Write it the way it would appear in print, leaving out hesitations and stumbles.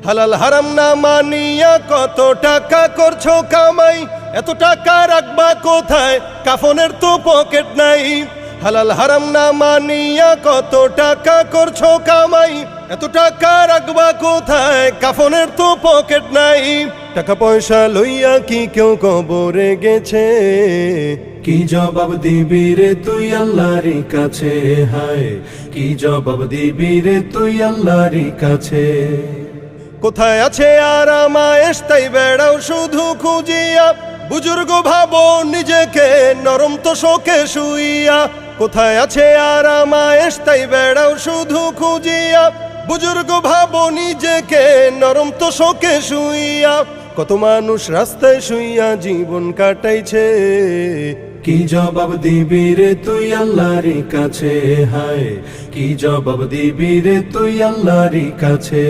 হালাল হারাম না মানিয়া কত টাকা করছো কামাই, এত টাকা রাখবা কোথায়, কাফনের তো পকেট নাই। হালাল হারাম না মানিয়া কত টাকা করছো কামাই, এত টাকা রাখবা কোথায়, কাফনের তো পকেট নাই। টাকা পয়সা লইয়া কি কেউ কবরে গেছে, কি জবাব দিবি রে তুই আল্লাহর কাছে, হায় কি জবাব দিবি রে তুই আল্লাহর কাছে। কোথায় আছে আরাম আয়েশ তাই বেড়াও শুধু খুঁজিয়া, বুজুর্গ ভাবো নিজেকে নরম তো শোকে শুইয়া। কোথায় আছে আরাম আয়েশ তাই বেড়াও শুধু খুঁজিয়া, বুজুর্গ ভাবো নিজেকে নরম তো শোকে শুইয়া। কত মানুষ রাস্তায় শুইয়া জীবন কাটাইছে, কি জবাব দিবি রে তুই আল্লাহর কাছে, হায় কি জবাব দিবি রে তুই আল্লাহর কাছে।